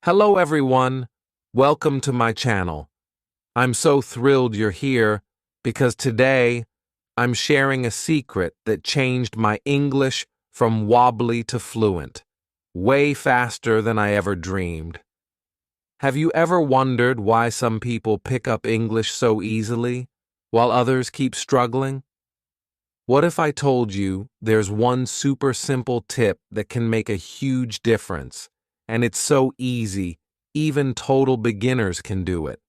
Hello everyone, welcome to my channel. I'm so thrilled you're here because today I'm sharing a secret that changed my English from wobbly to fluent, way faster than I ever dreamed. Have you ever wondered why some people pick up English so easily while others keep struggling? What if I told you there's one super simple tip that can make a huge difference, and it's so easy, even total beginners can do it?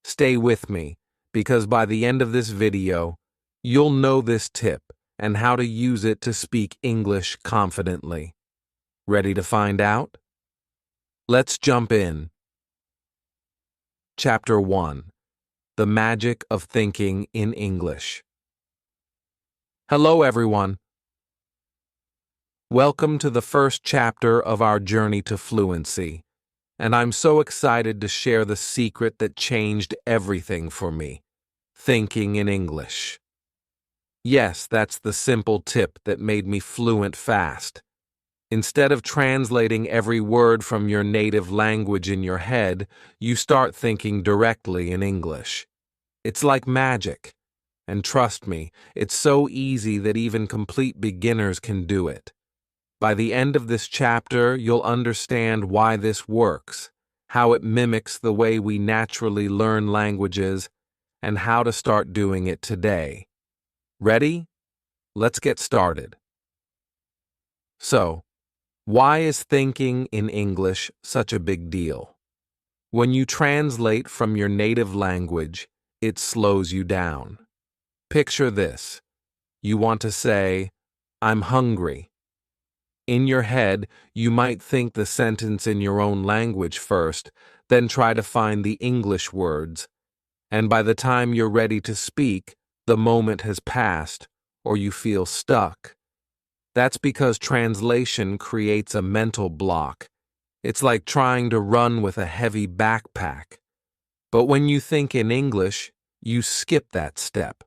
Stay with me, because by the end of this video, you'll know this tip and how to use it to speak English confidently. Ready to find out? Let's jump in. Chapter 1: The Magic of Thinking in English. Hello everyone. Welcome to the first chapter of our journey to fluency, and I'm so excited to share the secret that changed everything for me: thinking in English. Yes, that's the simple tip that made me fluent fast. Instead of translating every word from your native language in your head, you start thinking directly in English. It's like magic. And trust me, it's so easy that even complete beginners can do it. By the end of this chapter, you'll understand why this works, how it mimics the way we naturally learn languages, and how to start doing it today. Ready? Let's get started. So, why is thinking in English such a big deal? When you translate from your native language, it slows you down. Picture this. You want to say, "I'm hungry." In your head, you might think the sentence in your own language first, then try to find the English words. And by the time you're ready to speak, the moment has passed, or you feel stuck. That's because translation creates a mental block. It's like trying to run with a heavy backpack. But when you think in English, you skip that step.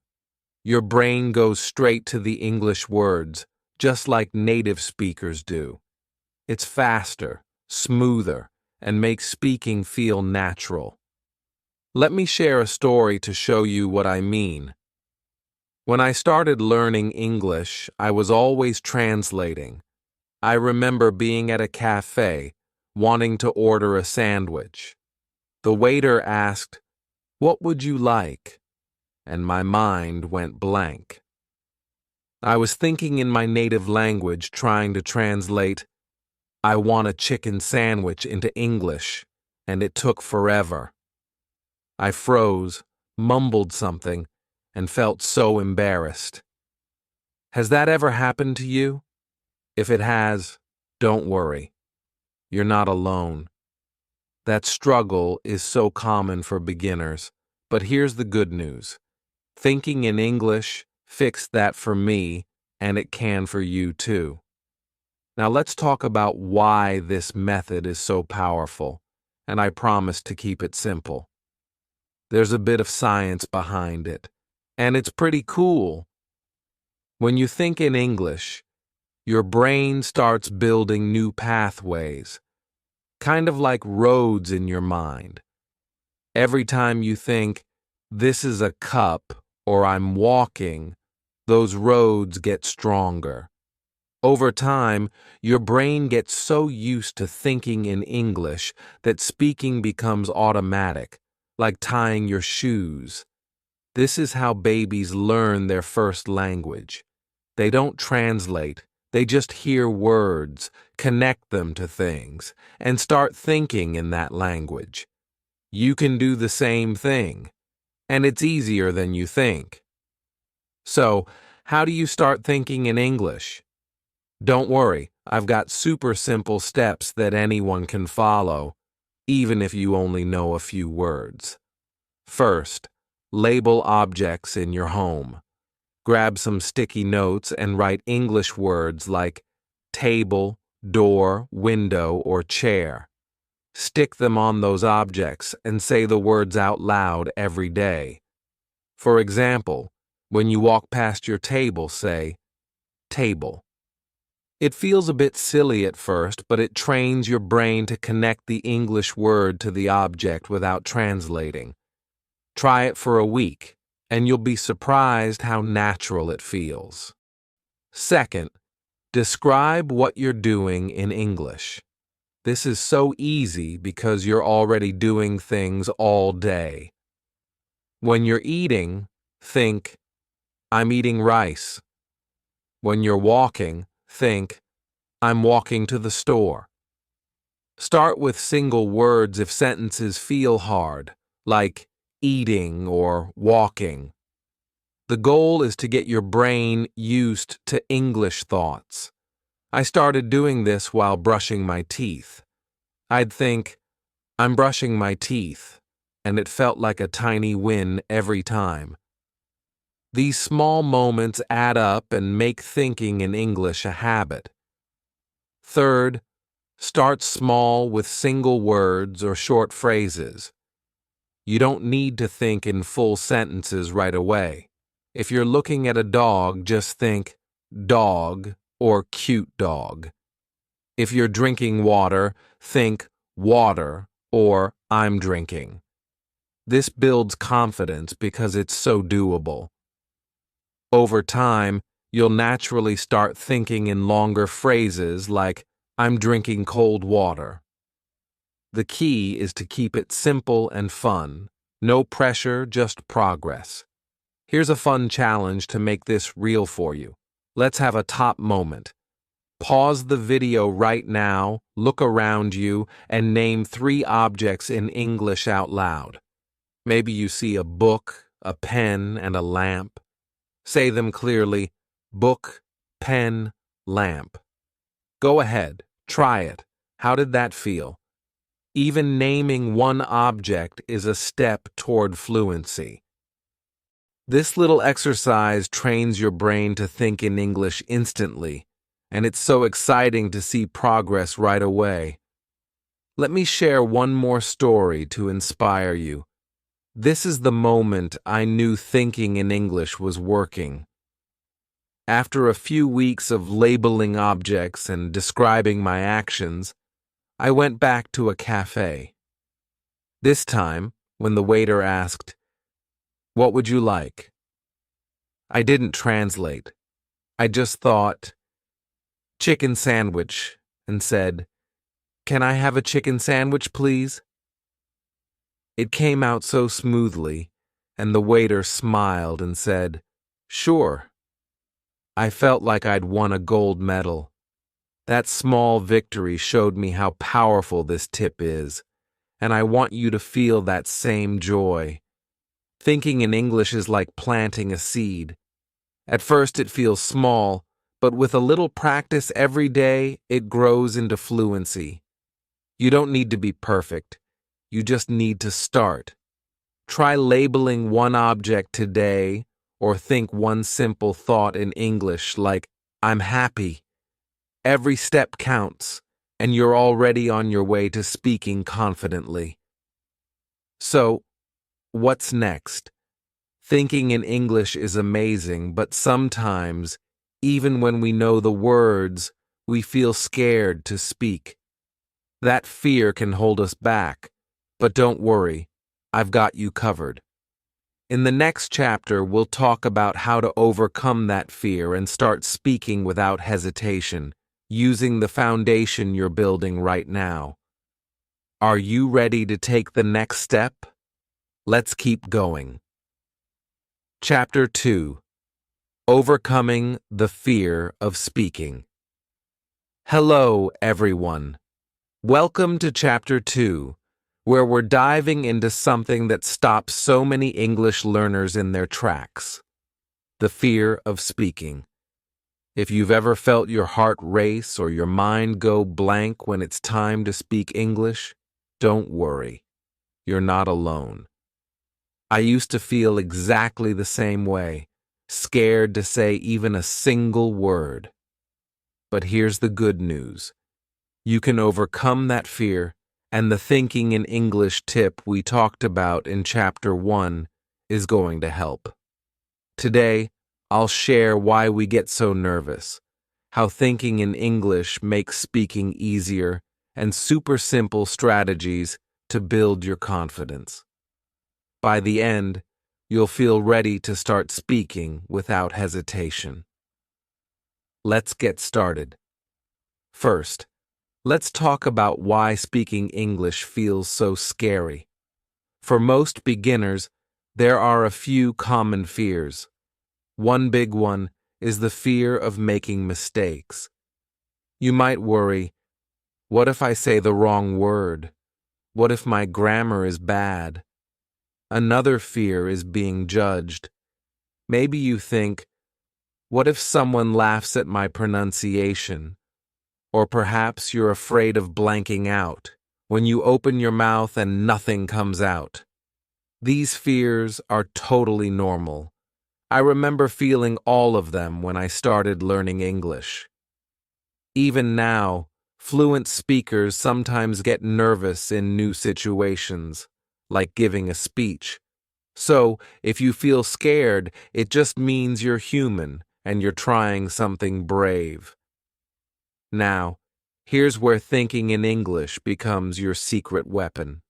Your brain goes straight to the English words, just like native speakers do. It's faster, smoother, and makes speaking feel natural. Let me share a story to show you what I mean. When I started learning English, I was always translating. I remember being at a cafe, wanting to order a sandwich. The waiter asked, "What would you like?" And my mind went blank. I was thinking in my native language, trying to translate, "I want a chicken sandwich," into English, and it took forever. I froze, mumbled something, and felt so embarrassed. Has that ever happened to you? If it has, don't worry. You're not alone. That struggle is so common for beginners, but here's the good news. Thinking in English fixed that for me, and it can for you too. Now let's talk about why this method is so powerful, and I promise to keep it simple. There's a bit of science behind it, and it's pretty cool. When you think in English, your brain starts building new pathways, kind of like roads in your mind. Every time you think, "This is a cup," or "I'm walking," those roads get stronger. Over time, your brain gets so used to thinking in English that speaking becomes automatic, like tying your shoes. This is how babies learn their first language. They don't translate, they just hear words, connect them to things, and start thinking in that language. You can do the same thing, and it's easier than you think. So, how do you start thinking in English? Don't worry, I've got super simple steps that anyone can follow, even if you only know a few words. First, label objects in your home. Grab some sticky notes and write English words like table, door, window, or chair. Stick them on those objects and say the words out loud every day. For example, when you walk past your table, say, "table." It feels a bit silly at first, but it trains your brain to connect the English word to the object without translating. Try it for a week, and you'll be surprised how natural it feels. Second, describe what you're doing in English. This is so easy because you're already doing things all day. When you're eating, think, I'm eating rice. When you're walking, think, I'm walking to the store. Start with single words if sentences feel hard, like eating or walking. The goal is to get your brain used to English thoughts. I started doing this while brushing my teeth. I'd think, I'm brushing my teeth, and it felt like a tiny win every time. These small moments add up and make thinking in English a habit. Third, start small with single words or short phrases. You don't need to think in full sentences right away. If you're looking at a dog, just think dog or cute dog. If you're drinking water, think water or I'm drinking. This builds confidence because it's so doable. Over time, you'll naturally start thinking in longer phrases like I'm drinking cold water. The key is to keep it simple and fun. No pressure, just progress. Here's a fun challenge to make this real for you. Let's have a top moment. Pause the video right now, look around you, and name 3 objects in English out loud. Maybe you see a book, a pen, and a lamp. Say them clearly: book, pen, lamp. Go ahead, try it. How did that feel? Even naming one object is a step toward fluency. This little exercise trains your brain to think in English instantly, and it's so exciting to see progress right away. Let me share one more story to inspire you. This is the moment I knew thinking in English was working. After a few weeks of labeling objects and describing my actions, I went back to a cafe. This time, when the waiter asked, "What would you like?" I didn't translate. I just thought, "Chicken sandwich," and said, "Can I have a chicken sandwich, please?" It came out so smoothly, and the waiter smiled and said, "Sure." I felt like I'd won a gold medal. That small victory showed me how powerful this tip is, and I want you to feel that same joy. Thinking in English is like planting a seed. At first it feels small, but with a little practice every day, it grows into fluency. You don't need to be perfect. You just need to start. Try labeling one object today, or think one simple thought in English like, I'm happy. Every step counts, and you're already on your way to speaking confidently. So, what's next? Thinking in English is amazing, but sometimes, even when we know the words, we feel scared to speak. That fear can hold us back, but don't worry, I've got you covered. In the next chapter, we'll talk about how to overcome that fear and start speaking without hesitation, using the foundation you're building right now. Are you ready to take the next step? Let's keep going. Chapter 2: Overcoming the Fear of Speaking. Hello, everyone. Welcome to Chapter 2, where we're diving into something that stops so many English learners in their tracks: the fear of speaking. If you've ever felt your heart race or your mind go blank when it's time to speak English, don't worry. You're not alone. I used to feel exactly the same way, scared to say even a single word. But here's the good news. You can overcome that fear, and the thinking in English tip we talked about in Chapter 1 is going to help. Today, I'll share why we get so nervous, how thinking in English makes speaking easier, and super simple strategies to build your confidence. By the end, you'll feel ready to start speaking without hesitation. Let's get started. First, let's talk about why speaking English feels so scary. For most beginners, there are a few common fears. One big one is the fear of making mistakes. You might worry, what if I say the wrong word? What if my grammar is bad? Another fear is being judged. Maybe you think, what if someone laughs at my pronunciation? Or perhaps you're afraid of blanking out, when you open your mouth and nothing comes out. These fears are totally normal. I remember feeling all of them when I started learning English. Even now, fluent speakers sometimes get nervous in new situations, like giving a speech. So, if you feel scared, it just means you're human and you're trying something brave. Now, here's where thinking in English becomes your secret weapon.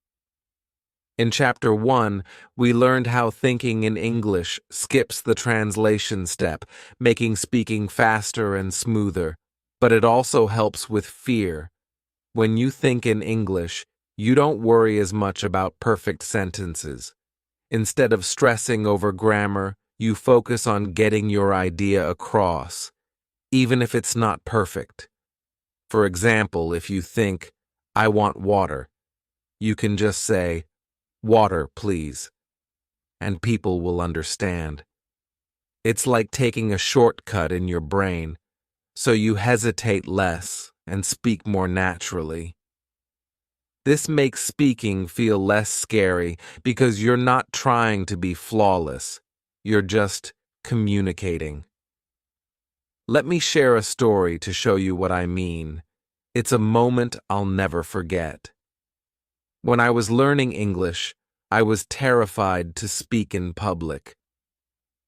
In Chapter 1, we learned how thinking in English skips the translation step, making speaking faster and smoother. But it also helps with fear. When you think in English, you don't worry as much about perfect sentences. Instead of stressing over grammar, you focus on getting your idea across, even if it's not perfect. For example, if you think, I want water, you can just say, water, please, and people will understand. It's like taking a shortcut in your brain, so you hesitate less and speak more naturally. This makes speaking feel less scary because you're not trying to be flawless. You're just communicating. Let me share a story to show you what I mean. It's a moment I'll never forget. When I was learning English, I was terrified to speak in public.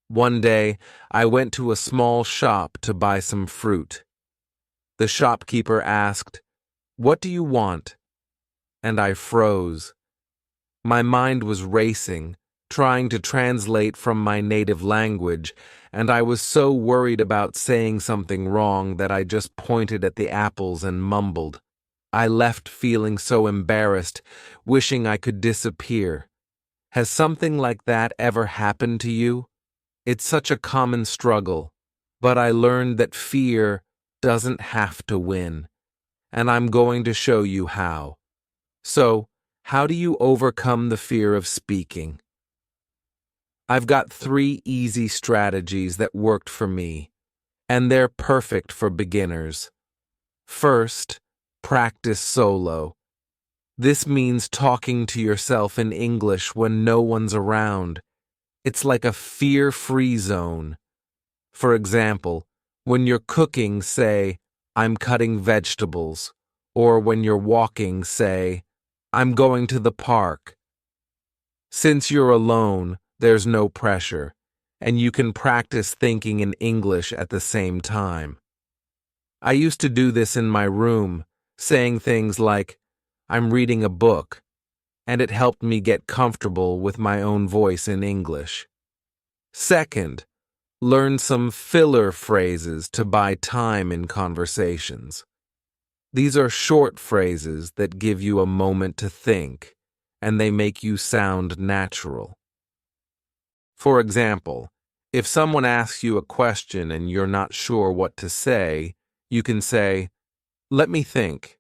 One day, I went to a small shop to buy some fruit. The shopkeeper asked, "What do you want?" And I froze. My mind was racing, trying to translate from my native language, and I was so worried about saying something wrong that I just pointed at the apples and mumbled. I left feeling so embarrassed, wishing I could disappear. Has something like that ever happened to you? It's such a common struggle, but I learned that fear doesn't have to win, and I'm going to show you how. So, how do you overcome the fear of speaking? I've got 3 easy strategies that worked for me, and they're perfect for beginners. First, practice solo. This means talking to yourself in English when no one's around. It's like a fear-free zone. For example, when you're cooking, say, "I'm cutting vegetables," or when you're walking, say, "I'm going to the park." Since you're alone, there's no pressure, and you can practice thinking in English at the same time. I used to do this in my room, saying things like, "I'm reading a book," and it helped me get comfortable with my own voice in English. Second, learn some filler phrases to buy time in conversations. These are short phrases that give you a moment to think, and they make you sound natural. For example, if someone asks you a question and you're not sure what to say, you can say, "Let me think,"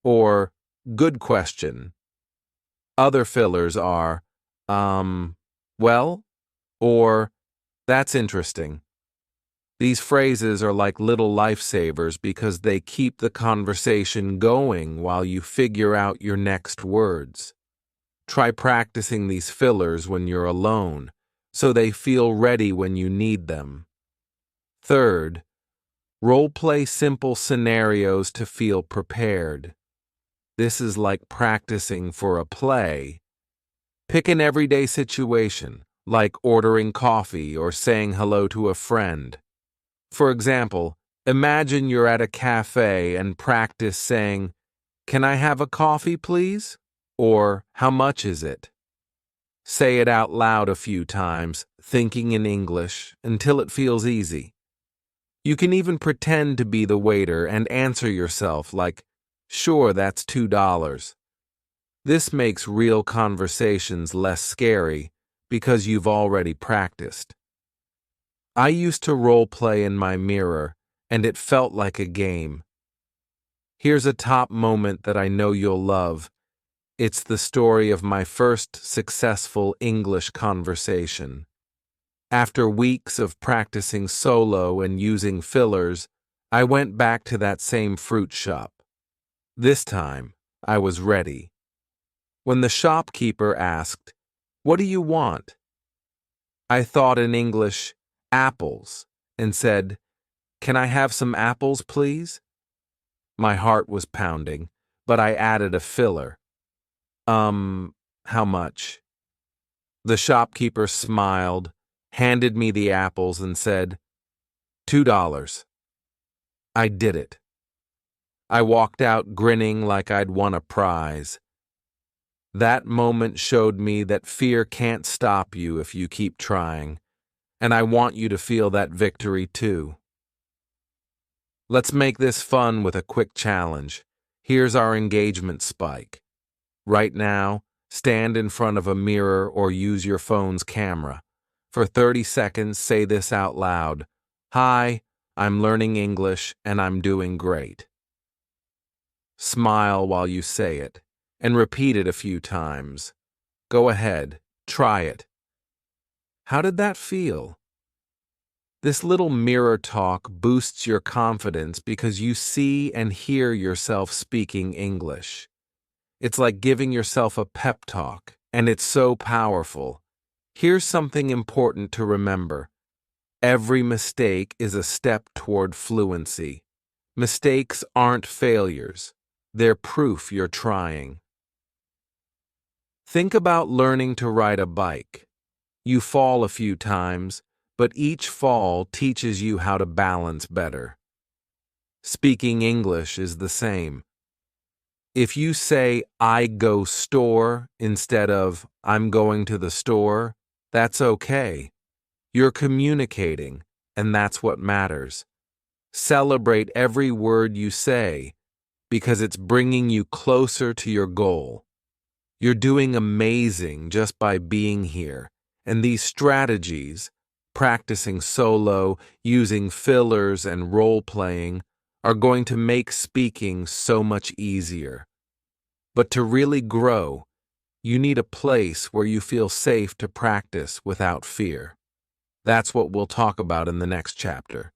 or "Good question." Other fillers are, well, or "That's interesting." These phrases are like little lifesavers because they keep the conversation going while you figure out your next words. Try practicing these fillers when you're alone, so they feel ready when you need them. Third, role-play simple scenarios to feel prepared. This is like practicing for a play. Pick an everyday situation, like ordering coffee or saying hello to a friend. For example, Imagine you're at a cafe and practice saying, "Can I have a coffee, please?" Or, "How much is it?" Say it out loud a few times, thinking in English, until it feels easy. You can even pretend to be the waiter and answer yourself like, "Sure, that's $2." This makes real conversations less scary because you've already practiced. I used to role play in my mirror, and it felt like a game. Here's a top moment that I know you'll love. It's the story of my first successful English conversation. After weeks of practicing solo and using fillers, I went back to that same fruit shop. This time, I was ready. When the shopkeeper asked, "What do you want?" I thought in English, "Apples," and said, "Can I have some apples, please?" My heart was pounding, but I added a filler. How much?" The shopkeeper smiled, handed me the apples, and said, $2. I did it. I walked out grinning like I'd won a prize. That moment showed me that fear can't stop you if you keep trying, and I want you to feel that victory too. Let's make this fun with a quick challenge. Here's our engagement spike. Right now, stand in front of a mirror or use your phone's camera. For 30 seconds, say this out loud. "Hi, I'm learning English and I'm doing great." Smile while you say it, and repeat it a few times. Go ahead, try it. How did that feel? This little mirror talk boosts your confidence because you see and hear yourself speaking English. It's like giving yourself a pep talk, and it's so powerful. Here's something important to remember. Every mistake is a step toward fluency. Mistakes aren't failures. They're proof you're trying. Think about learning to ride a bike. You fall a few times, but each fall teaches you how to balance better. Speaking English is the same. If you say, "I go store," instead of, "I'm going to the store," that's okay. You're communicating, and that's what matters. Celebrate every word you say, because it's bringing you closer to your goal. You're doing amazing just by being here, and these strategies, practicing solo, using fillers, and role-playing, are going to make speaking so much easier. But to really grow, you need a place where you feel safe to practice without fear. That's what we'll talk about in the next chapter.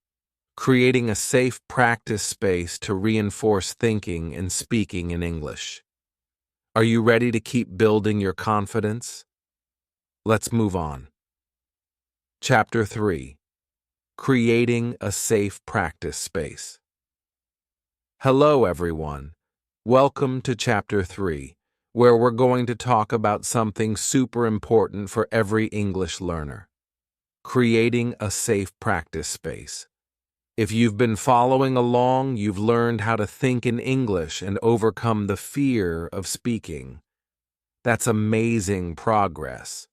Creating a safe practice space to reinforce thinking and speaking in English. Are you ready to keep building your confidence? Let's move on. Chapter 3. Creating a safe practice space. Hello, everyone. Welcome to Chapter 3, where we're going to talk about something super important for every English learner. Creating a safe practice space. If you've been following along, you've learned how to think in English and overcome the fear of speaking. That's amazing progress.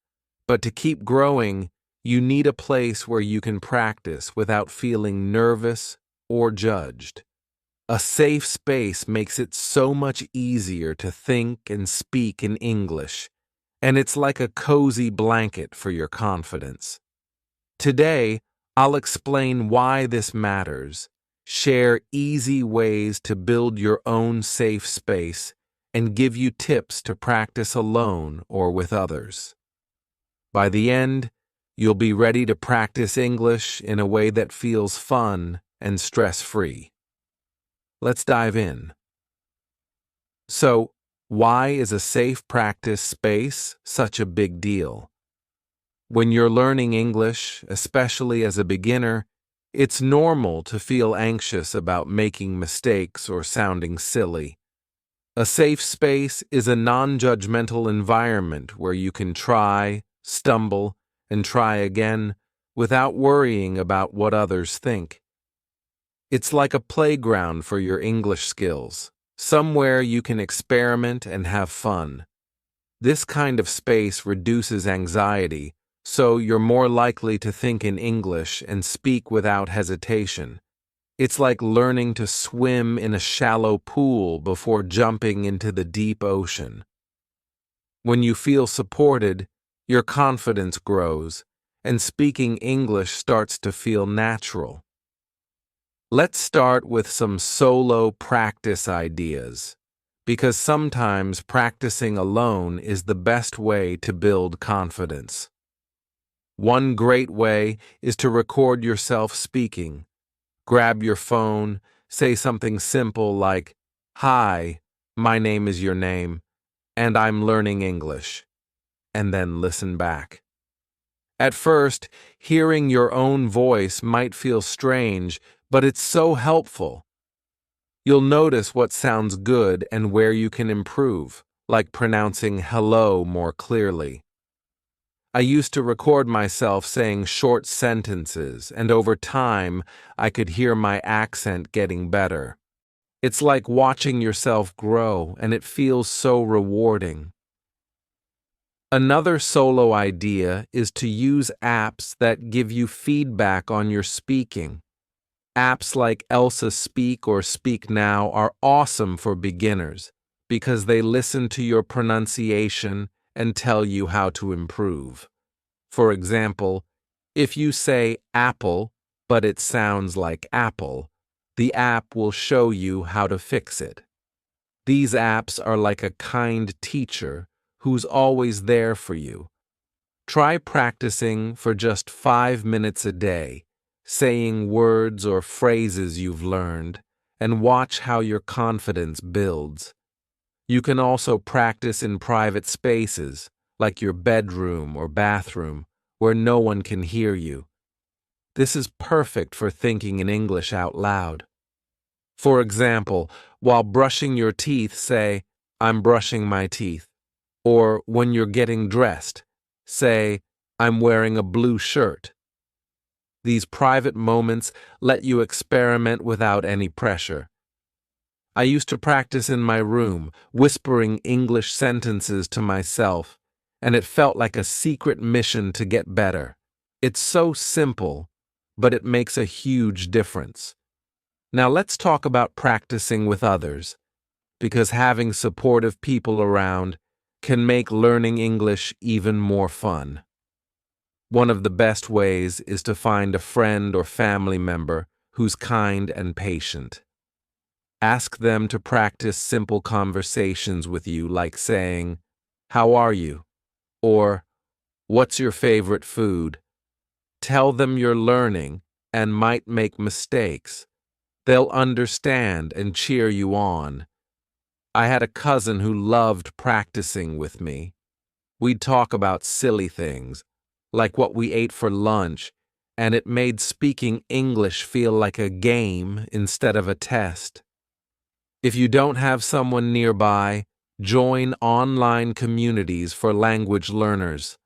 But to keep growing, you need a place where you can practice without feeling nervous or judged. A safe space makes it so much easier to think and speak in English, and it's like a cozy blanket for your confidence. Today, I'll explain why this matters, share easy ways to build your own safe space, and give you tips to practice alone or with others. By the end, you'll be ready to practice English in a way that feels fun and stress-free. Let's dive in. So, why is a safe practice space such a big deal? When you're learning English, especially as a beginner, it's normal to feel anxious about making mistakes or sounding silly. A safe space is a non-judgmental environment where you can try, stumble, and try again without worrying about what others think. It's like a playground for your English skills, somewhere you can experiment and have fun. This kind of space reduces anxiety, so you're more likely to think in English and speak without hesitation. It's like learning to swim in a shallow pool before jumping into the deep ocean. When you feel supported, your confidence grows, and speaking English starts to feel natural. Let's start with some solo practice ideas, because sometimes practicing alone is the best way to build confidence. One great way is to record yourself speaking. Grab your phone, say something simple like, "Hi, my name is your name, and I'm learning English," and then listen back. At first, hearing your own voice might feel strange, but it's so helpful. You'll notice what sounds good and where you can improve, like pronouncing hello more clearly. I used to record myself saying short sentences, and over time, I could hear my accent getting better. It's like watching yourself grow, and it feels so rewarding. Another solo idea is to use apps that give you feedback on your speaking. Apps like Elsa Speak or Speak Now are awesome for beginners because they listen to your pronunciation and tell you how to improve. For example, if you say apple, but it sounds like apple, the app will show you how to fix it. These apps are like a kind teacher who's always there for you. Try practicing for just 5 minutes a day, saying words or phrases you've learned, and watch how your confidence builds. You can also practice in private spaces, like your bedroom or bathroom, where no one can hear you. This is perfect for thinking in English out loud. For example, while brushing your teeth, say, "I'm brushing my teeth." Or when you're getting dressed, say, "I'm wearing a blue shirt." These private moments let you experiment without any pressure. I used to practice in my room, whispering English sentences to myself, and it felt like a secret mission to get better. It's so simple, but it makes a huge difference. Now let's talk about practicing with others, because having supportive people around can make learning English even more fun. One of the best ways is to find a friend or family member who's kind and patient. Ask them to practice simple conversations with you, like saying, "How are you?" or "What's your favorite food?" Tell them you're learning and might make mistakes. They'll understand and cheer you on. I had a cousin who loved practicing with me. We'd talk about silly things, like what we ate for lunch, and it made speaking English feel like a game instead of a test. If you don't have someone nearby, join online communities for language learners.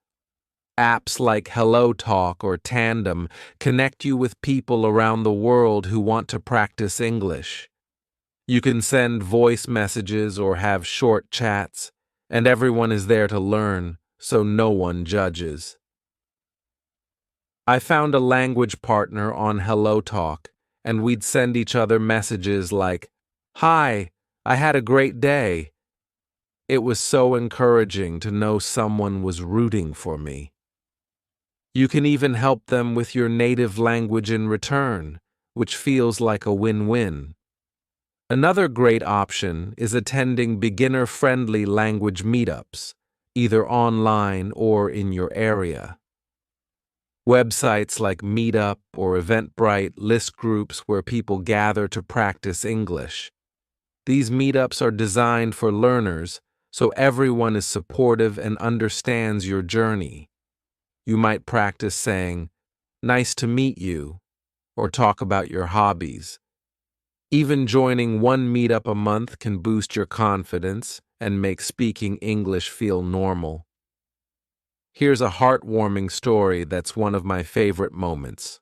Apps like Hello Talk or Tandem connect you with people around the world who want to practice English. You can send voice messages or have short chats, and everyone is there to learn, so no one judges. I found a language partner on Hello Talk, and we'd send each other messages like, "Hi, I had a great day." It was so encouraging to know someone was rooting for me. You can even help them with your native language in return, which feels like a win-win. Another great option is attending beginner-friendly language meetups, either online or in your area. Websites like Meetup or Eventbrite list groups where people gather to practice English. These meetups are designed for learners, so everyone is supportive and understands your journey. You might practice saying, "Nice to meet you," or talk about your hobbies. Even joining one meetup a month can boost your confidence and make speaking English feel normal. Here's a heartwarming story that's one of my favorite moments.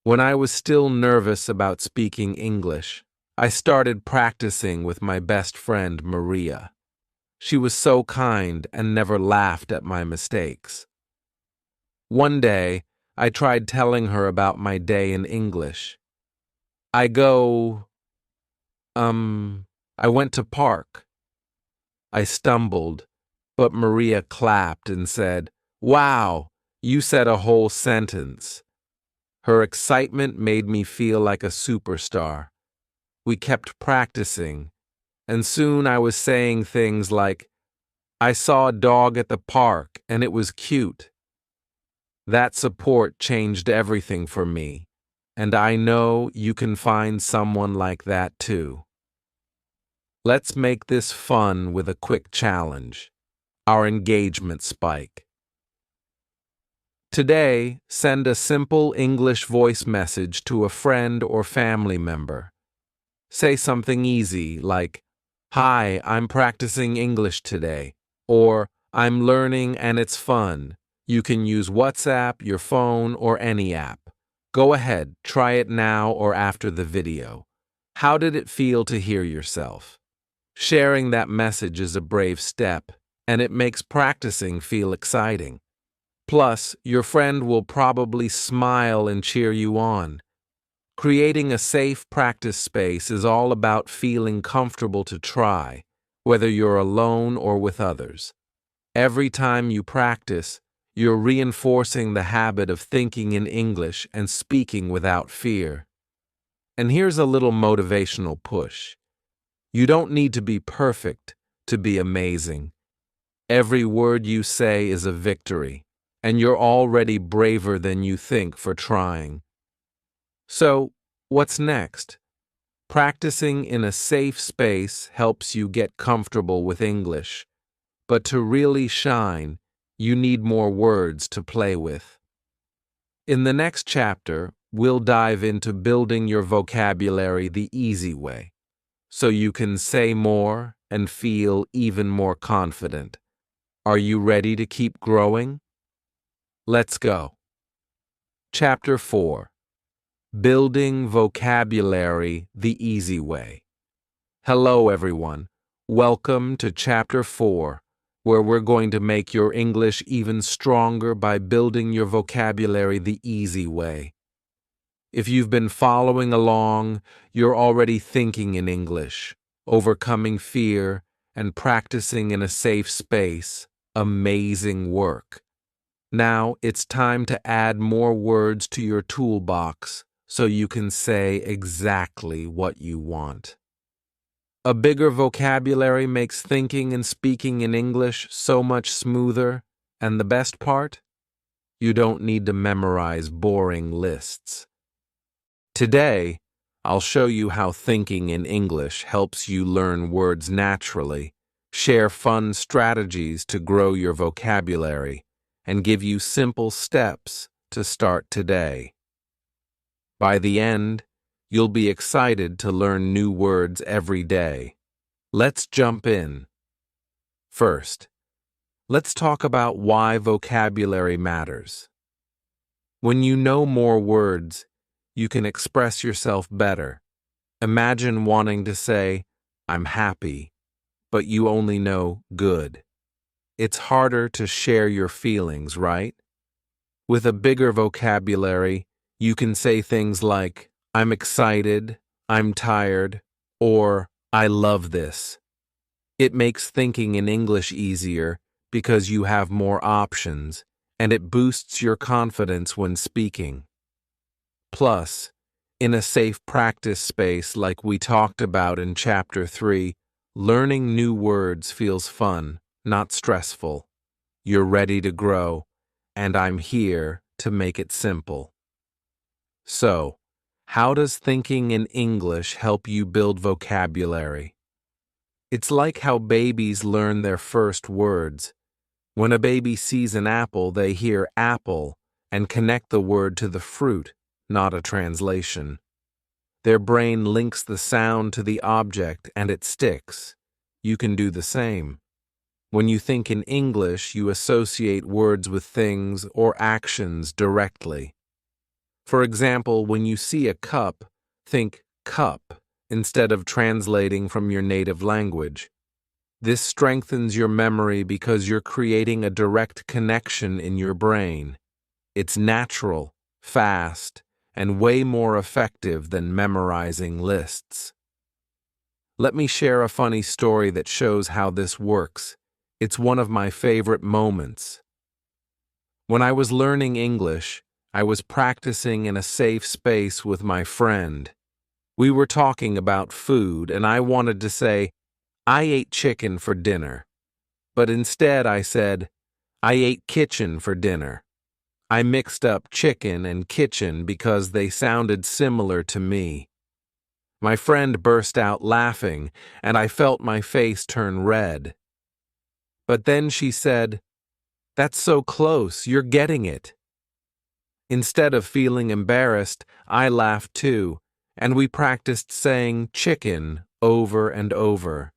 When I was still nervous about speaking English, I started practicing with my best friend Maria. She was so kind and never laughed at my mistakes. One day, I tried telling her about my day in English. I go, I went to park. I stumbled, but Maria clapped and said, "Wow, you said a whole sentence." Her excitement made me feel like a superstar. We kept practicing, and soon I was saying things like, "I saw a dog at the park and it was cute." That support changed everything for me, and I know you can find someone like that too. Let's make this fun with a quick challenge, our engagement spike. Today, send a simple English voice message to a friend or family member. Say something easy like, "Hi, I'm practicing English today," or "I'm learning and it's fun." You can use WhatsApp, your phone, or any app. Go ahead, try it now or after the video. How did it feel to hear yourself? Sharing that message is a brave step, and it makes practicing feel exciting. Plus, your friend will probably smile and cheer you on. Creating a safe practice space is all about feeling comfortable to try, whether you're alone or with others. Every time you practice, you're reinforcing the habit of thinking in English and speaking without fear. And here's a little motivational push. You don't need to be perfect to be amazing. Every word you say is a victory, and you're already braver than you think for trying. So, what's next? Practicing in a safe space helps you get comfortable with English, but to really shine, you need more words to play with. In the next chapter, we'll dive into building your vocabulary the easy way, so you can say more and feel even more confident. Are you ready to keep growing? Let's go. Chapter 4. Building Vocabulary the Easy Way. Hello, everyone. Welcome to Chapter 4, where we're going to make your English even stronger by building your vocabulary the easy way. If you've been following along, you're already thinking in English, overcoming fear, and practicing in a safe space. Amazing work. Now it's time to add more words to your toolbox so you can say exactly what you want. A bigger vocabulary makes thinking and speaking in English so much smoother, and the best part? You don't need to memorize boring lists. Today, I'll show you how thinking in English helps you learn words naturally, share fun strategies to grow your vocabulary, and give you simple steps to start today. By the end, you'll be excited to learn new words every day. Let's jump in. First, let's talk about why vocabulary matters. When you know more words, you can express yourself better. Imagine wanting to say, "I'm happy," but you only know "good." It's harder to share your feelings, right? With a bigger vocabulary, you can say things like, "I'm excited," "I'm tired," or "I love this." It makes thinking in English easier because you have more options, and it boosts your confidence when speaking. Plus, in a safe practice space like we talked about in Chapter 3, learning new words feels fun, not stressful. You're ready to grow, and I'm here to make it simple. So, how does thinking in English help you build vocabulary? It's like how babies learn their first words. When a baby sees an apple, they hear apple and connect the word to the fruit, not a translation. Their brain links the sound to the object and it sticks. You can do the same. When you think in English, you associate words with things or actions directly. For example, when you see a cup, think cup instead of translating from your native language. This strengthens your memory because you're creating a direct connection in your brain. It's natural, fast, and way more effective than memorizing lists. Let me share a funny story that shows how this works. It's one of my favorite moments. When I was learning English, I was practicing in a safe space with my friend. We were talking about food, and I wanted to say, "I ate chicken for dinner." But instead I said, "I ate kitchen for dinner." I mixed up chicken and kitchen because they sounded similar to me. My friend burst out laughing, and I felt my face turn red. But then she said, "That's so close, you're getting it." Instead of feeling embarrassed, I laughed too, and we practiced saying chicken over and over.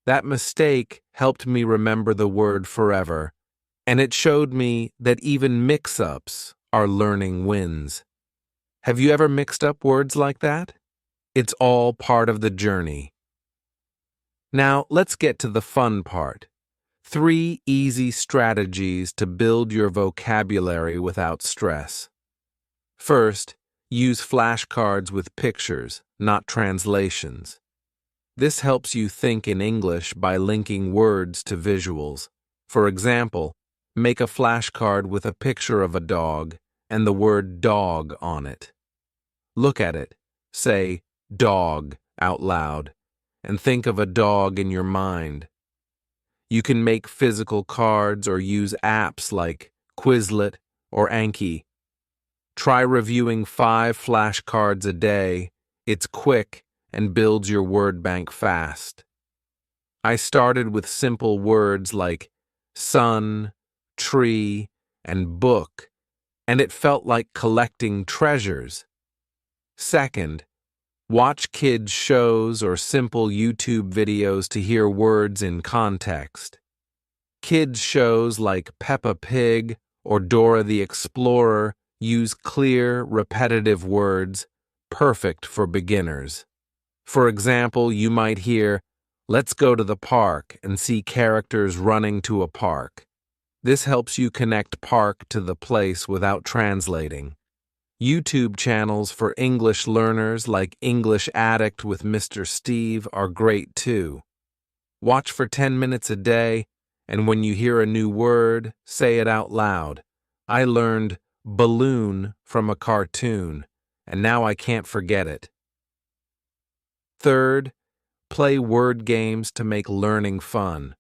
That mistake helped me remember the word forever, and it showed me that even mix-ups are learning wins. Have you ever mixed up words like that? It's all part of the journey. Now, let's get to the fun part. 3 easy strategies to build your vocabulary without stress. First, use flashcards with pictures, not translations. This helps you think in English by linking words to visuals. For example, make a flashcard with a picture of a dog and the word dog on it. Look at it, say dog out loud, and think of a dog in your mind. You can make physical cards or use apps like Quizlet or Anki. Try reviewing 5 flashcards a day. It's quick and builds your word bank fast. I started with simple words like sun, tree, and book, and it felt like collecting treasures. Second, watch kids' shows or simple YouTube videos to hear words in context. Kids' shows like Peppa Pig or Dora the Explorer use clear, repetitive words, perfect for beginners. For example, you might hear, "Let's go to the park," and see characters running to a park. This helps you connect park to the place without translating. YouTube channels for English learners like English Addict with Mr. Steve are great too. Watch for 10 minutes a day, and when you hear a new word, say it out loud. I learned balloon from a cartoon, and now I can't forget it. Third, play word games to make learning fun.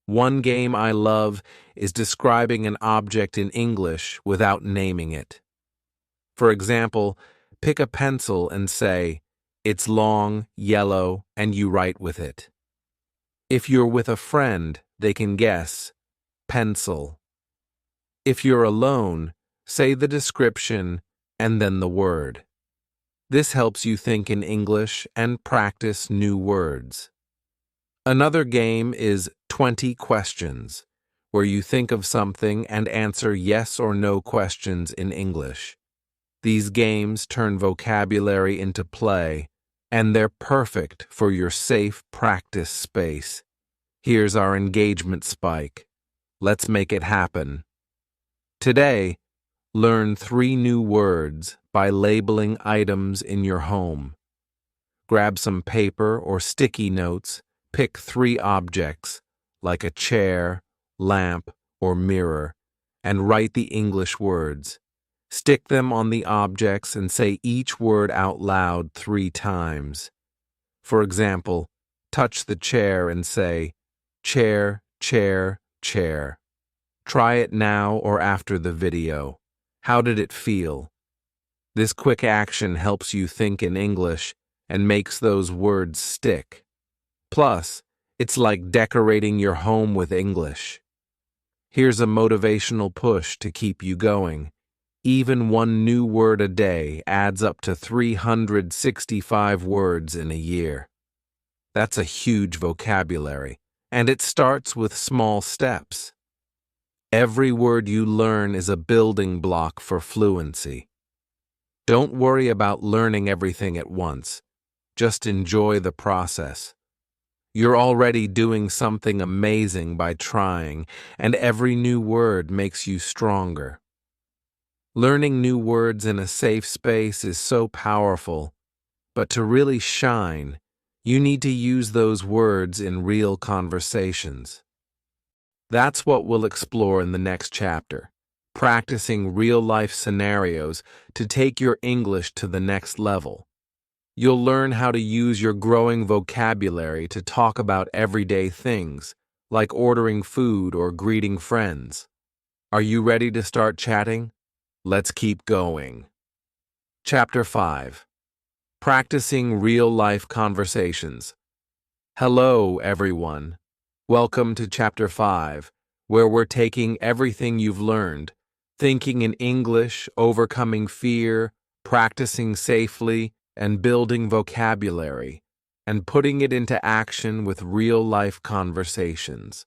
One game I love is describing an object in English without naming it. For example, pick a pencil and say, "It's long, yellow," and you write with it. If you're with a friend, they can guess, pencil. If you're alone, say the description and then the word. This helps you think in English and practice new words. Another game is 20 questions, where you think of something and answer yes or no questions in English. These games turn vocabulary into play, and they're perfect for your safe practice space. Here's our engagement spike. Let's make it happen. Today, learn 3 new words by labeling items in your home. Grab some paper or sticky notes, pick 3 objects, like a chair, lamp, or mirror, and write the English words. Stick them on the objects and say each word out loud 3 times. For example, touch the chair and say, chair, chair, chair. Try it now or after the video. How did it feel? This quick action helps you think in English and makes those words stick. Plus, it's like decorating your home with English. Here's a motivational push to keep you going. Even 1 new word a day adds up to 365 words in a year. That's a huge vocabulary, and it starts with small steps. Every word you learn is a building block for fluency. Don't worry about learning everything at once. Just enjoy the process. You're already doing something amazing by trying, and every new word makes you stronger. Learning new words in a safe space is so powerful, but to really shine, you need to use those words in real conversations. That's what we'll explore in the next chapter, practicing real-life scenarios to take your English to the next level. You'll learn how to use your growing vocabulary to talk about everyday things, like ordering food or greeting friends. Are you ready to start chatting? Let's keep going. Chapter 5. Practicing Real-Life Conversations. Hello, everyone. Welcome to Chapter 5, where we're taking everything you've learned, thinking in English, overcoming fear, practicing safely, and building vocabulary, and putting it into action with real-life conversations.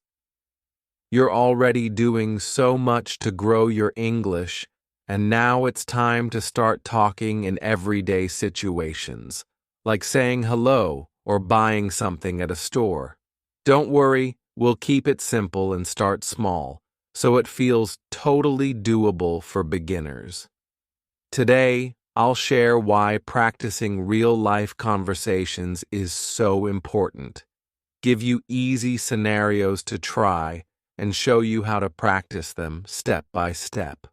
You're already doing so much to grow your English, and now it's time to start talking in everyday situations, like saying hello or buying something at a store. Don't worry, we'll keep it simple and start small, so it feels totally doable for beginners. Today, I'll share why practicing real-life conversations is so important, give you easy scenarios to try, and show you how to practice them step by step.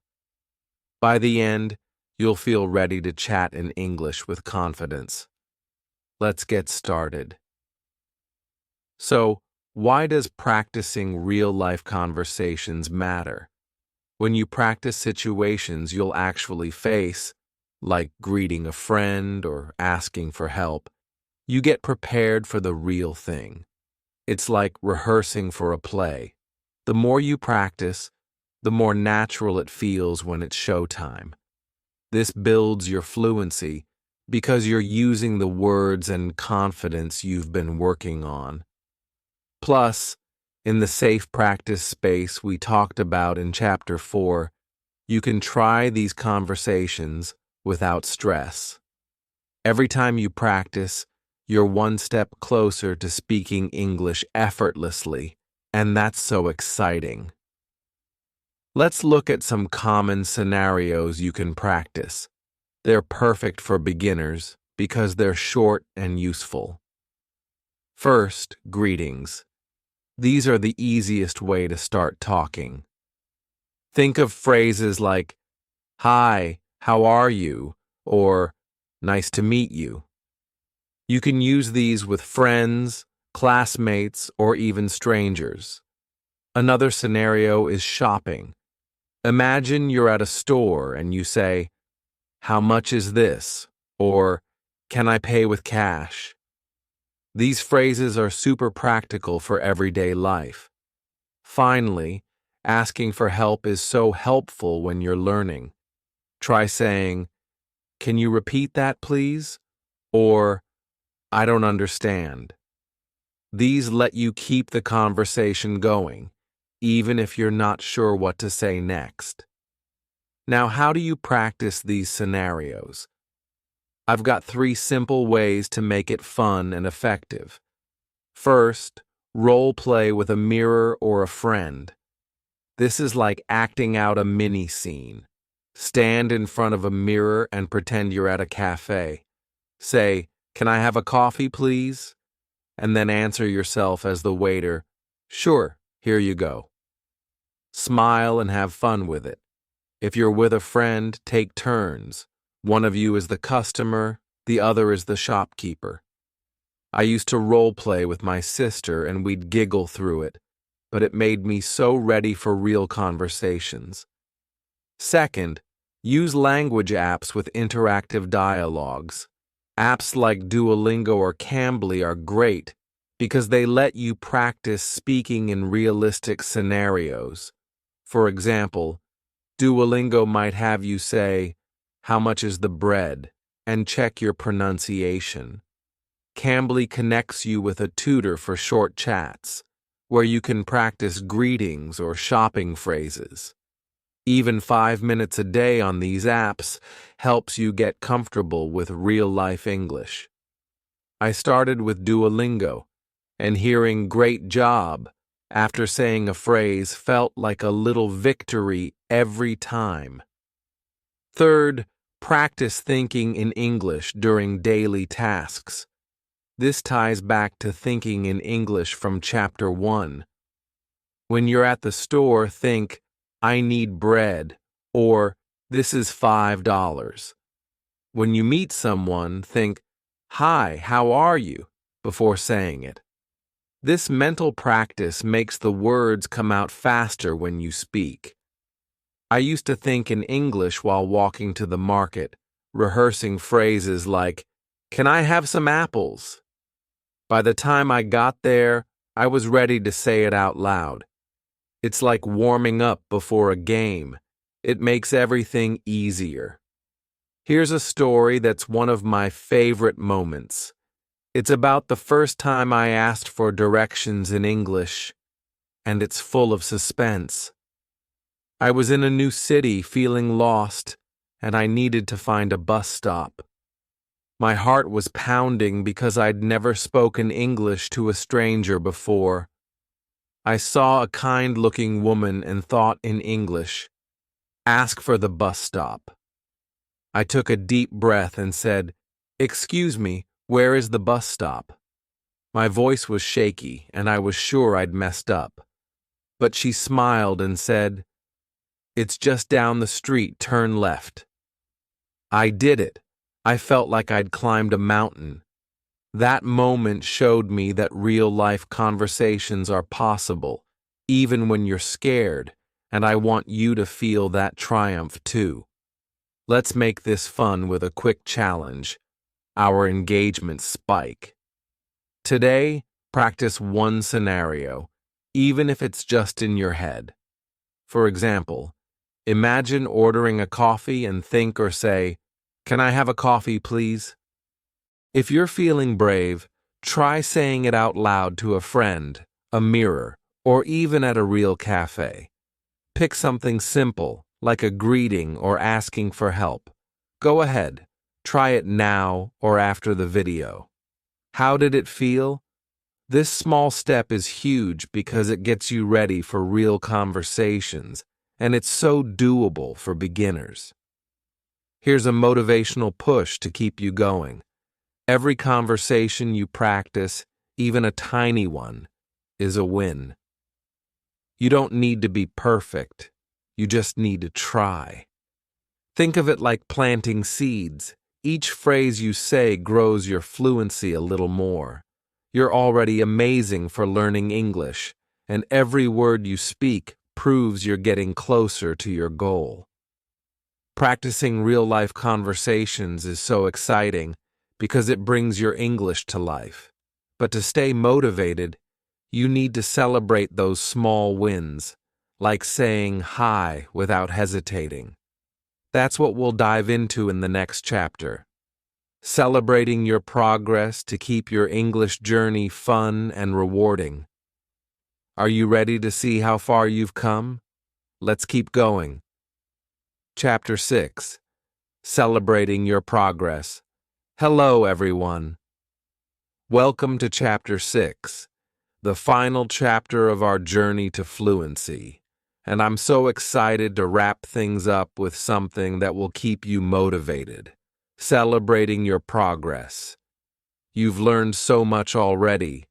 By the end, you'll feel ready to chat in English with confidence. Let's get started. So, why does practicing real-life conversations matter? When you practice situations you'll actually face, like greeting a friend or asking for help, you get prepared for the real thing. It's like rehearsing for a play. The more you practice, the more natural it feels when it's showtime. This builds your fluency because you're using the words and confidence you've been working on. Plus, in the safe practice space we talked about in Chapter 4, you can try these conversations without stress. Every time you practice, you're one step closer to speaking English effortlessly, and that's so exciting. Let's look at some common scenarios you can practice. They're perfect for beginners because they're short and useful. First, greetings. These are the easiest way to start talking. Think of phrases like, "Hi, how are you?" or "Nice to meet you." You can use these with friends, classmates, or even strangers. Another scenario is shopping. Imagine you're at a store and you say, "How much is this?" or "Can I pay with cash?" These phrases are super practical for everyday life. Finally, asking for help is so helpful when you're learning. Try saying, "Can you repeat that, please?" or "I don't understand." These let you keep the conversation going, even if you're not sure what to say next. Now, how do you practice these scenarios? I've got 3 simple ways to make it fun and effective. First, role play with a mirror or a friend. This is like acting out a mini scene. Stand in front of a mirror and pretend you're at a cafe. Say, "Can I have a coffee, please?" And then answer yourself as the waiter, "Sure, here you go." Smile and have fun with it. If you're with a friend, take turns. One of you is the customer, the other is the shopkeeper. I used to role play with my sister and we'd giggle through it, but it made me so ready for real conversations. Second, use language apps with interactive dialogues. Apps like Duolingo or Cambly are great because they let you practice speaking in realistic scenarios. For example, Duolingo might have you say, "How much is the bread?" and check your pronunciation. Cambly connects you with a tutor for short chats, where you can practice greetings or shopping phrases. Even 5 minutes a day on these apps helps you get comfortable with real-life English. I started with Duolingo, and hearing "great job" after saying a phrase felt like a little victory every time. Third, practice thinking in English during daily tasks. This ties back to thinking in English from Chapter 1. When you're at the store, think, "I need bread," or "This is $5." When you meet someone, think, "Hi, how are you?" before saying it. This mental practice makes the words come out faster when you speak. I used to think in English while walking to the market, rehearsing phrases like, "Can I have some apples?" By the time I got there, I was ready to say it out loud. It's like warming up before a game. It makes everything easier. Here's a story that's one of my favorite moments. It's about the first time I asked for directions in English, and it's full of suspense. I was in a new city feeling lost, and I needed to find a bus stop. My heart was pounding because I'd never spoken English to a stranger before. I saw a kind-looking woman and thought in English, "Ask for the bus stop." I took a deep breath and said, "Excuse me, where is the bus stop?" My voice was shaky, and I was sure I'd messed up. But she smiled and said, "It's just down the street, turn left." I did it. I felt like I'd climbed a mountain. That moment showed me that real-life conversations are possible, even when you're scared, and I want you to feel that triumph too. Let's make this fun with a quick challenge, our engagement spike. Today, practice one scenario, even if it's just in your head. For example, imagine ordering a coffee and think or say, "Can I have a coffee, please?" If you're feeling brave, try saying it out loud to a friend, a mirror, or even at a real cafe. Pick something simple, like a greeting or asking for help. Go ahead, try it now or after the video. How did it feel? This small step is huge because it gets you ready for real conversations, and it's so doable for beginners. Here's a motivational push to keep you going. Every conversation you practice, even a tiny one, is a win. You don't need to be perfect. You just need to try. Think of it like planting seeds. Each phrase you say grows your fluency a little more. You're already amazing for learning English, and every word you speak proves you're getting closer to your goal. Practicing real-life conversations is so exciting because it brings your English to life. But to stay motivated, you need to celebrate those small wins, like saying hi without hesitating. That's what we'll dive into in the next chapter. Celebrating your progress to keep your English journey fun and rewarding. Are you ready to see how far you've come? Let's keep going. Chapter 6. Celebrating your progress. Hello, everyone. Welcome to Chapter 6, the final chapter of our journey to fluency. And I'm so excited to wrap things up with something that will keep you motivated. Celebrating your progress. You've learned so much already.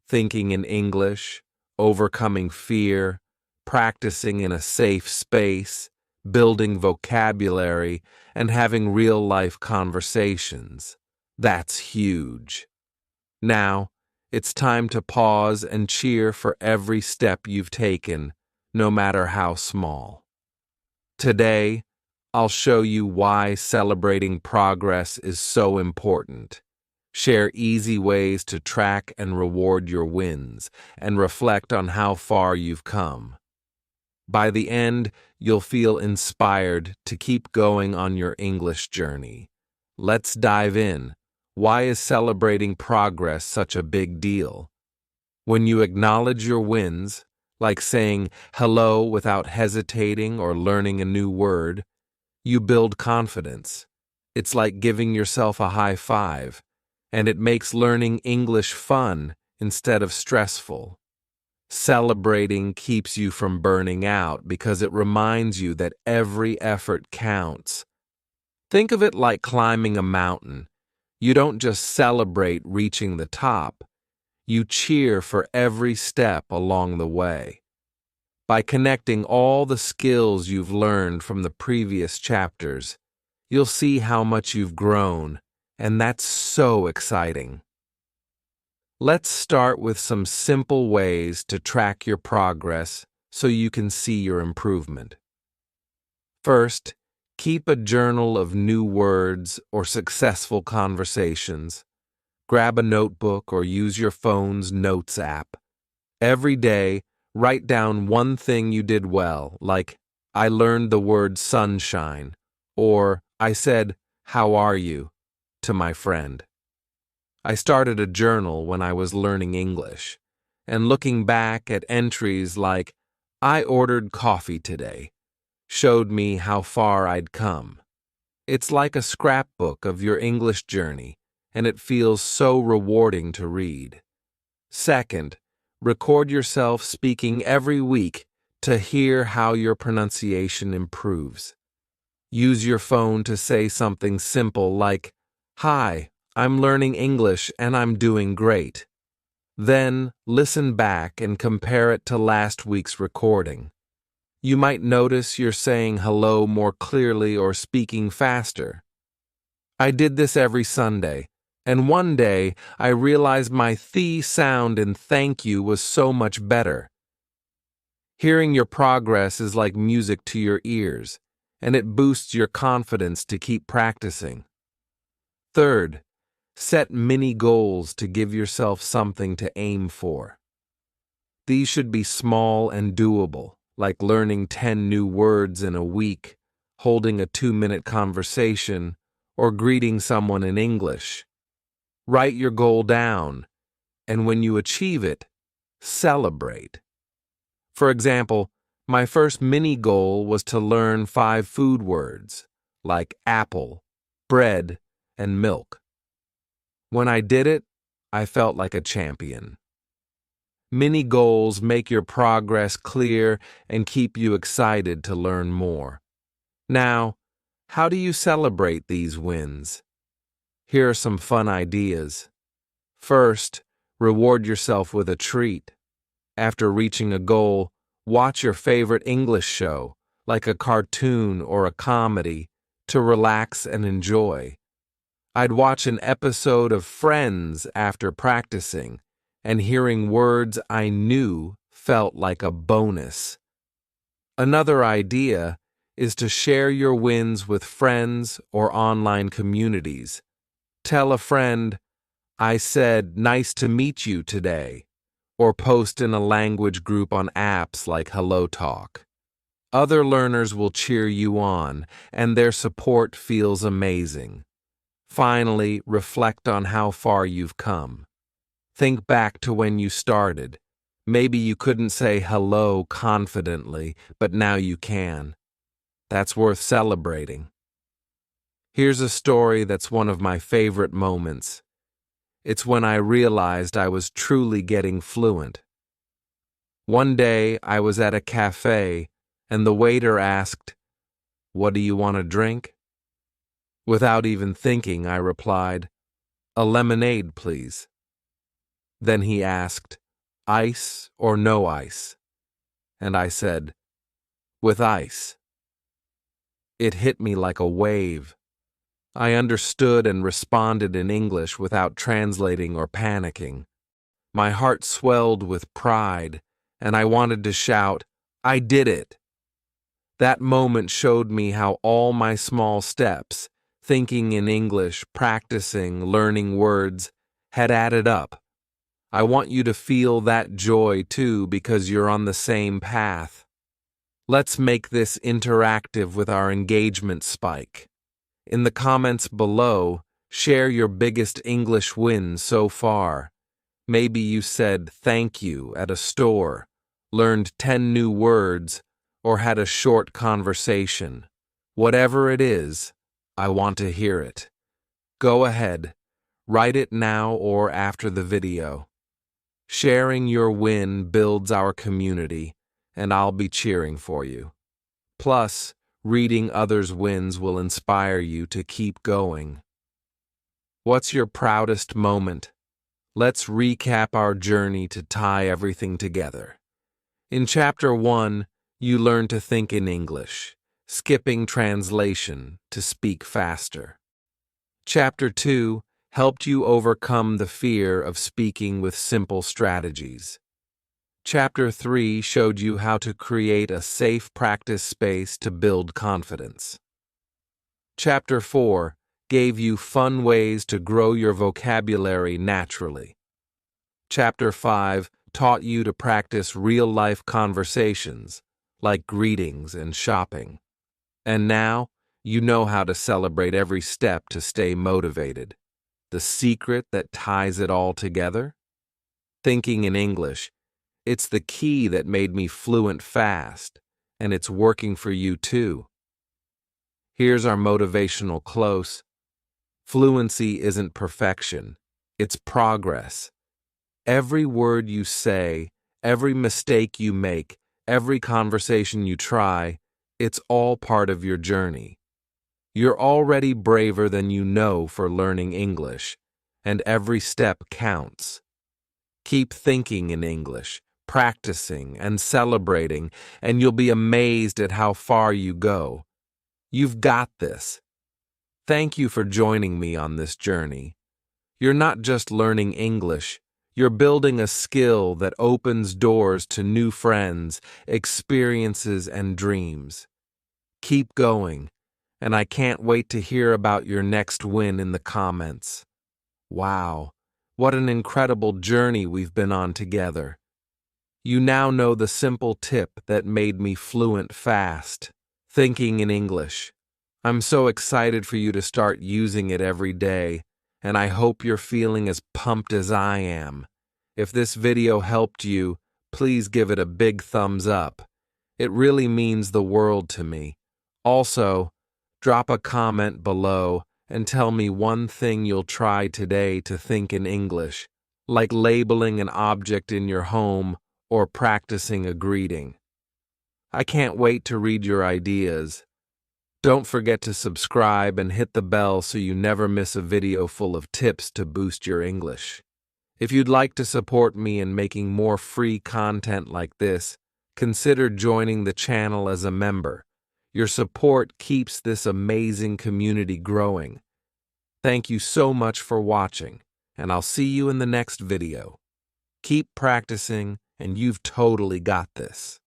Thinking in English, overcoming fear, practicing in a safe space, building vocabulary, and having real-life conversations. That's huge. Now, it's time to pause and cheer for every step you've taken, no matter how small. Today, I'll show you why celebrating progress is so important. Share easy ways to track and reward your wins, and reflect on how far you've come. By the end, you'll feel inspired to keep going on your English journey. Let's dive in. Why is celebrating progress such a big deal? When you acknowledge your wins, like saying hello without hesitating or learning a new word. You build confidence. It's like giving yourself a high five, and it makes learning English fun instead of stressful. Celebrating keeps you from burning out because it reminds you that every effort counts. Think of it like climbing a mountain. You don't just celebrate reaching the top, you cheer for every step along the way. By connecting all the skills you've learned from the previous chapters, you'll see how much you've grown, and that's so exciting. Let's start with some simple ways to track your progress so you can see your improvement. First, keep a journal of new words or successful conversations. Grab a notebook or use your phone's notes app. Every day, write down one thing you did well, like, I learned the word sunshine, or I said, how are you, to my friend. I started a journal when I was learning English, and looking back at entries like, I ordered coffee today, showed me how far I'd come. It's like a scrapbook of your English journey, and it feels so rewarding to read. Second, record yourself speaking every week to hear how your pronunciation improves. Use your phone to say something simple like, Hi, I'm learning English and I'm doing great. Then listen back and compare it to last week's recording. You might notice you're saying hello more clearly or speaking faster. I did this every Sunday, and one day I realized my "the" sound in thank you was so much better. Hearing your progress is like music to your ears, and it boosts your confidence to keep practicing. Third, set mini goals to give yourself something to aim for. These should be small and doable, like learning 10 new words in a week, holding a 2-minute conversation, or greeting someone in English. Write your goal down, and when you achieve it, celebrate. For example, my first mini goal was to learn 5 food words, like apple, bread, and milk. When I did it, I felt like a champion. Mini goals make your progress clear and keep you excited to learn more. Now, how do you celebrate these wins? Here are some fun ideas. First, reward yourself with a treat. After reaching a goal, watch your favorite English show, like a cartoon or a comedy, to relax and enjoy. I'd watch an episode of Friends after practicing, and hearing words I knew felt like a bonus. Another idea is to share your wins with friends or online communities. Tell a friend, I said, nice to meet you today, or post in a language group on apps like HelloTalk. Other learners will cheer you on, and their support feels amazing. Finally, reflect on how far you've come. Think back to when you started. Maybe you couldn't say hello confidently, but now you can. That's worth celebrating. Here's a story that's one of my favorite moments. It's when I realized I was truly getting fluent. One day, I was at a cafe, and the waiter asked, "What do you want to drink?" Without even thinking, I replied, "A lemonade, please." Then he asked, "Ice or no ice?" And I said, "With ice." It hit me like a wave. I understood and responded in English without translating or panicking. My heart swelled with pride, and I wanted to shout, "I did it!" That moment showed me how all my small steps, thinking in English, practicing, learning words, had added up. I want you to feel that joy too because you're on the same path. Let's make this interactive with our engagement spike. In the comments below, share your biggest English win so far. Maybe you said thank you at a store, learned 10 new words, or had a short conversation. Whatever it is, I want to hear it. Go ahead, write it now or after the video. Sharing your win builds our community, and I'll be cheering for you. Plus, reading others' wins will inspire you to keep going. What's your proudest moment? Let's recap our journey to tie everything together. In Chapter 1, you learn to think in English, skipping translation to speak faster. Chapter 2 helped you overcome the fear of speaking with simple strategies. Chapter 3 showed you how to create a safe practice space to build confidence. Chapter 4 gave you fun ways to grow your vocabulary naturally. Chapter 5 taught you to practice real-life conversations, like greetings and shopping. And now, you know how to celebrate every step to stay motivated. The secret that ties it all together? Thinking in English. It's the key that made me fluent fast, and it's working for you too. Here's our motivational close. Fluency isn't perfection, it's progress. Every word you say, every mistake you make, every conversation you try, it's all part of your journey. You're already braver than you know for learning English, and every step counts. Keep thinking in English, practicing and celebrating, and you'll be amazed at how far you go. You've got this. Thank you for joining me on this journey. You're not just learning English, you're building a skill that opens doors to new friends, experiences, and dreams. Keep going. And I can't wait to hear about your next win in the comments. Wow, what an incredible journey we've been on together. You now know the simple tip that made me fluent fast. Thinking in English. I'm so excited for you to start using it every day, and I hope you're feeling as pumped as I am. If this video helped you, please give it a big thumbs up. It really means the world to me. Also, drop a comment below and tell me one thing you'll try today to think in English, like labeling an object in your home or practicing a greeting. I can't wait to read your ideas. Don't forget to subscribe and hit the bell so you never miss a video full of tips to boost your English. If you'd like to support me in making more free content like this, consider joining the channel as a member. Your support keeps this amazing community growing. Thank you so much for watching, and I'll see you in the next video. Keep practicing, and you've totally got this.